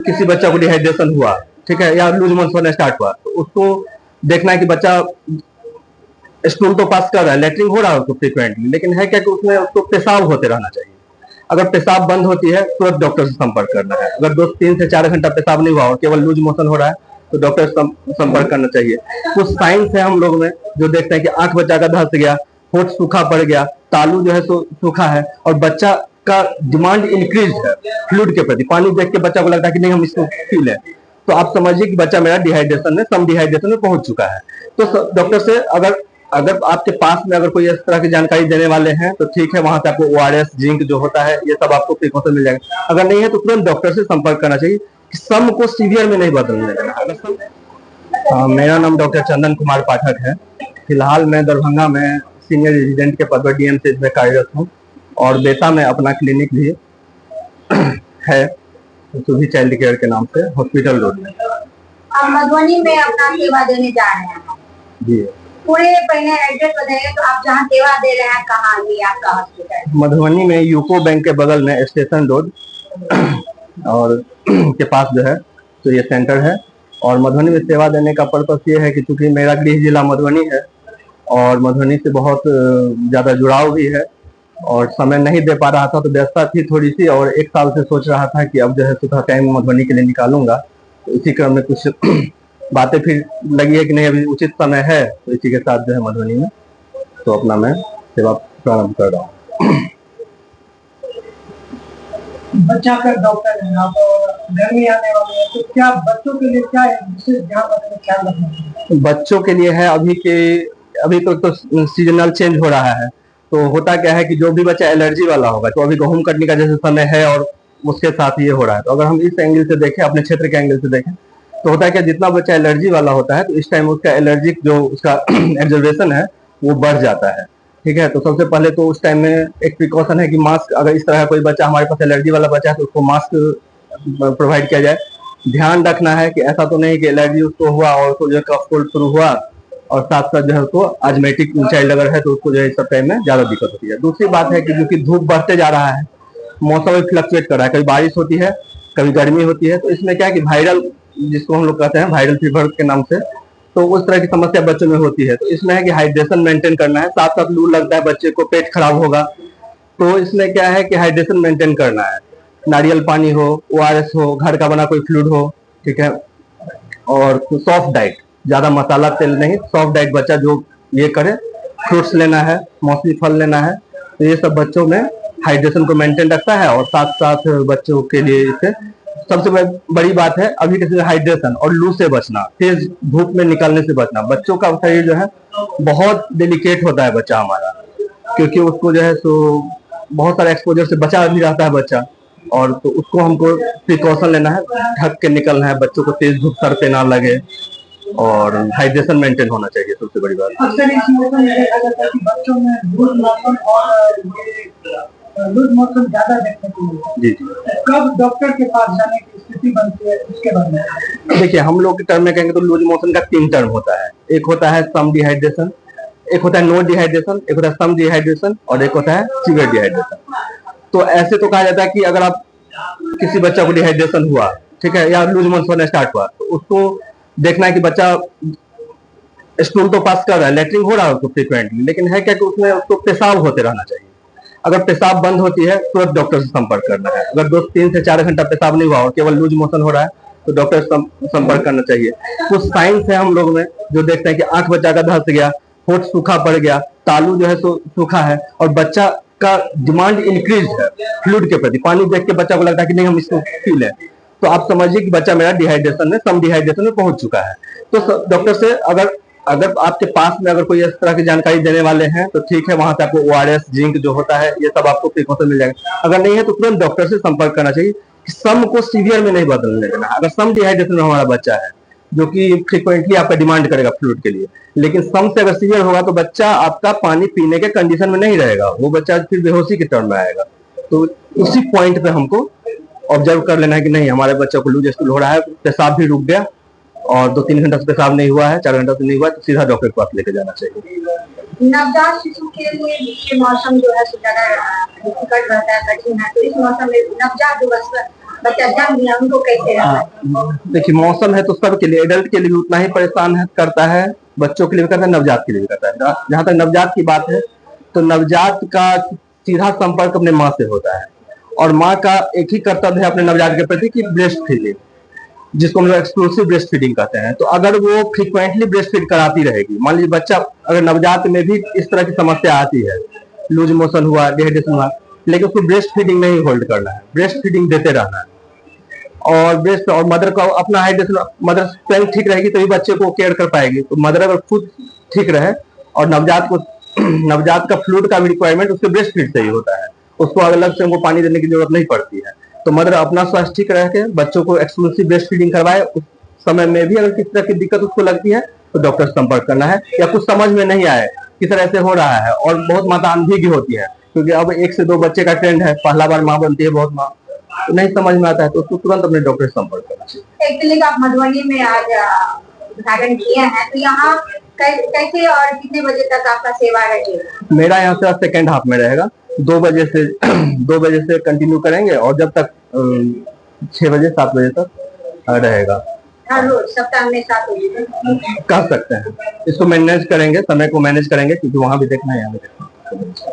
किसी बच्चा को डिहाइड्रेशन हुआ, ठीक है, या लूज मोशन स्टार्ट हुआ, तो उसको देखना है कि बच्चा स्टूल तो पास कर रहा है, लेटरिन हो रहा है उसको फ्रिक्वेंटली, लेकिन है क्या कि उसमें उसको पेशाब होते रहना चाहिए। अगर पेशाब बंद होती है तुरंत डॉक्टर से संपर्क करना है। अगर 2 3 से 4 घंटा पेशाब नहीं हुआ और केवल लूज मोशन हो रहा है तो डॉक्टर से संपर्क करना चाहिए। कुछ साइंस है हम लोग में जो देखते हैं कि आंख बच्चा का धंस गया, होठ सूखा पड़ गया, तालू जो है सूखा है, और बच्चा का डिमांड इंक्रीज है फ्लूइड के प्रति। पानी देख के बच्चा को लगता है कि नहीं हम इसको पी लें, तो आप समझिए कि बच्चा मेरा डिहाइड्रेशन में, सम डिहाइड्रेशन में पहुंच चुका है। तो डॉक्टर से अगर अगर आपके पास में अगर कोई इस तरह की जानकारी देने वाले हैं तो ठीक है, वहां से आपको ORS, जिंक जो होता है ये सब आपको प्रिकॉशन मिल जाएगा। अगर नहीं है तो तुरंत डॉक्टर से संपर्क करना चाहिए कि सम को सीवियर में नहीं बदलने देना। मेरा नाम डॉक्टर चंदन कुमार पाठक है। फिलहाल मैं दरभंगा में सीनियर रेजिडेंट के पद पर DMCH में कार्यरत हूँ, और बेटा में अपना क्लिनिक भी है सुधी चाइल्ड केयर के नाम से, हॉस्पिटल रोड में। आप मधुबनी में अपना सेवा देने जा रहे हैं जी, पूरे पहले एड्रेस बताइए, तो आप जहाँ सेवा दे रहे हैं कहाँ ये आपका हॉस्पिटल? मधुबनी में यूको बैंक के बगल में स्टेशन रोड और के पास जो है तो ये सेंटर है। और मधुबनी में सेवा देने का पर्पस ये है कि चूंकि मेरा गृह जिला मधुबनी है और मधुबनी से बहुत ज्यादा जुड़ाव भी है, और समय नहीं दे पा रहा था तो व्यस्तता थी थोड़ी सी, और 1 साल से सोच रहा था कि अब जो है सुबह टाइम मधुबनी के लिए निकालूंगा। तो इसी क्रम में कुछ बातें फिर लगी है कि नहीं अभी उचित समय है, तो इसी के साथ जो है मधुबनी में तो अपना मैं सेवा प्रारंभ कर रहा हूँ। बच्चा का डॉक्टर है आप, गर्मी आने वाली है, तो क्या बच्चों के लिए क्या विशेष ध्यान रखना, ख्याल रखना चाहिए? बच्चों के लिए है अभी तो सीजनल चेंज हो रहा है, तो होता क्या है कि जो भी बच्चा एलर्जी वाला होगा, तो अभी गेहूं कटने का जैसे समय है और उसके साथ ये हो रहा है, तो अगर हम इस एंगल से देखें, अपने क्षेत्र के एंगल से देखें, तो होता है कि जितना बच्चा एलर्जी वाला होता है तो इस टाइम उसका एलर्जिक जो उसका एब्जर्वेशन है वो बढ़ जाता है, ठीक है। तो सबसे पहले तो उस टाइम में एक प्रिकॉशन है कि मास्क, अगर इस तरह कोई बच्चा हमारे पास एलर्जी वाला बच्चा है तो उसको मास्क प्रोवाइड किया जाए। ध्यान रखना है कि ऐसा तो नहीं कि एलर्जी उसको हुआ और उसको जो है कफ कोल्ड शुरू हुआ और साथ साथ जो है उसको आजमेटिक चाइल्ड अगर है तो उसको जो है इस सब टाइम में ज्यादा दिक्कत होती है। दूसरी बात है कि क्योंकि धूप बढ़ते जा रहा है, मौसम भी फ्लक्चुएट कर रहा है, कभी बारिश होती है कभी गर्मी होती है, तो इसमें क्या है कि वायरल, जिसको हम लोग कहते हैं वायरल फीवर के नाम से, तो उस तरह की समस्या बच्चों में होती है। तो इसमें है कि हाइड्रेशन मेंटेन करना है, साथ साथ लू लगता है बच्चे को, पेट खराब होगा, तो इसमें क्या है कि हाइड्रेशन मेंटेन करना है। नारियल पानी हो, ORS हो, घर का बना कोई फ्लूइड हो, ठीक है, और सॉफ्ट डाइट, ज्यादा मसाला तेल नहीं, सॉफ्ट डाइट बच्चा जो ये करे, फ्रूट्स लेना है, मौसमी फल लेना है, तो ये सब बच्चों में हाइड्रेशन को मेंटेन रखता है। और साथ साथ बच्चों के लिए इससे सबसे बड़ी बात है अभी के समय हाइड्रेशन और लू से बचना, तेज धूप में निकलने से बचना। बच्चों का शरीर जो है बहुत डेलिकेट होता है बच्चा हमारा, क्योंकि उसको जो है सो बहुत सारे एक्सपोजर से बचा भी रहता है बच्चा, और तो उसको हमको प्रिकॉशन लेना है, ढक के निकलना है, बच्चों को तेज धूप सर पे ना लगे, और हाइड्रेशन मेंटेन होना चाहिए सबसे बड़ी बात। अक्सर इस मौसम में देखा जाता है कि बच्चों में लूज मोशन और लूज मोशन ज्यादा देखने को मिलता है। जी, कब डॉक्टर के पास जाने की स्थिति बनती है इसके बारे में? देखिए, हम लोग के टर्म में कहेंगे तो लूज मोशन का 3 टर्म होता है। एक होता है सम डिहाइड्रेशन, एक होता है नो डिहाइड्रेशन, एक होता है सम डिहाइड्रेशन, और एक होता है सीवियर डिहाइड्रेशन। तो ऐसे तो कहा जाता है कि अगर आप किसी बच्चा को डिहाइड्रेशन हुआ, ठीक है, या लूज मोशन स्टार्ट हुआ, तो उसको देखना है कि बच्चा स्टूल तो पास कर रहा है, लेटरिन हो रहा है उसको फ्रिक्वेंटली, लेकिन है क्या कि उसमें उसको पेशाब होते रहना चाहिए। अगर पेशाब बंद होती है तुरंत डॉक्टर से संपर्क करना है। अगर 2 3 से 4 घंटा पेशाब नहीं हुआ और केवल लूज मोशन हो रहा है तो डॉक्टर से संपर्क करना चाहिए। कुछ साइंस है हम लोग में जो देखते हैं कि आंख बच्चा का धंस गया, होठ सूखा पड़ गया, तालू जो है सूखा है, और बच्चा का डिमांड इंक्रीज है फ्लूइड के प्रति। पानी देख के बच्चा को लगता है कि नहीं हम इसको पी लें, तो आप समझिए कि बच्चा मेरा डिहाइड्रेशन में, सम डिहाइड्रेशन में पहुंच चुका है। तो डॉक्टर से अगर आपके पास में अगर कोई इस तरह की जानकारी देने वाले हैं तो ठीक है, वहां से आपको ORS, जिंक जो होता है ये सब आपको प्रिकॉशन मिल जाएगा। अगर नहीं है तो तुरंत डॉक्टर से संपर्क करना चाहिए कि सम को सीवियर में नहीं बदलने देना। अगर सम डिहाइड्रेशन में हमारा बच्चा है जो कि फ्रिक्वेंटली आपका डिमांड करेगा फ्लूइड के लिए, लेकिन सम से अगर सीवियर होगा तो बच्चा आपका पानी पीने के कंडीशन में नहीं रहेगा, वो बच्चा फिर बेहोशी के टर्म में आएगा। तो उसी पॉइंट पे हमको ऑब्जर्व कर लेना है कि नहीं हमारे बच्चे को लूज स्टूल हो रहा है, पेशाब भी रुक गया और 2 3 घंटा से पेशाब नहीं हुआ है, 4 घंटा से नहीं हुआ है, तो सीधा डॉक्टर के पास लेके जाना चाहिए। नवजात शिशु के लिए भी ये मौसम जो है ज्यादा डिफिकल्ट रहता है, कठिन है, तो इस मौसम में नवजात जो बच्चा जन्म लिया उनको कैसे रखा? देखिए मौसम है तो सबके लिए, एडल्ट के लिए भी उतना ही परेशान करता है, बच्चों के लिए भी करता है, नवजात के लिए भी करता है। जहां तक नवजात की बात है तो नवजात का सीधा संपर्क अपने माँ से होता है, और माँ का एक ही कर्तव्य है अपने नवजात के प्रति कि ब्रेस्ट फीडिंग, जिसको हम लोग एक्सक्लूसिव ब्रेस्ट फीडिंग कहते हैं। तो अगर वो फ्रीक्वेंटली ब्रेस्ट फीड कराती रहेगी, मान लीजिए बच्चा अगर नवजात में भी इस तरह की समस्या आती है, लूज मोशन हुआ, डिहाइड्रेशन हुआ, लेकिन उसको ब्रेस्ट फीडिंग नहीं होल्ड करना है, ब्रेस्ट फीडिंग देते रहना है। और ब्रेस्ट और मदर का अपना हाइड्रेशन, मदर स्ट्रेंथ ठीक रहेगी तभी बच्चे को केयर कर पाएगी। तो मदर अगर खुद ठीक रहे और नवजात को नवजात का फ्लूइड का भी रिक्वायरमेंट उसके ब्रेस्ट फीड से ही होता है, उसको अलग से उनको पानी देने की जरूरत नहीं पड़ती है। तो मदर अपना स्वास्थ्य ठीक रह के बच्चों को एक्सक्लूसिव ब्रेस्ट फीडिंग करवाए। उस समय में भी अगर किसी तरह की दिक्कत उसको लगती है तो डॉक्टर से संपर्क करना है, या कुछ समझ में नहीं आए किस तरह से हो रहा है। और बहुत माता अंधी भी होती है, क्योंकि अब 1 से 2 बच्चे का ट्रेंड है, पहला बार माँ बनती है बहुत माँ, तो नहीं समझ में आता है तो उसको तुरंत अपने डॉक्टर से संपर्क करना चाहिए। एक्चुअली आप मधुबनी में आज उद्घाटन किए हैं, तो यहाँ कैसे और कितने बजे तक आपका सेवा रहेगा? मेरा यहाँ से सेकेंड हाफ में रहेगा, 2 बजे से 2 बजे से कंटिन्यू करेंगे और जब तक 6 बजे 7 बजे तक रहेगा। हर रोज सप्ताह में 7 बजे कह सकते हैं, इसको मैनेज करेंगे, समय को मैनेज करेंगे, क्योंकि वहां भी देखना है यहाँ भी देखना है।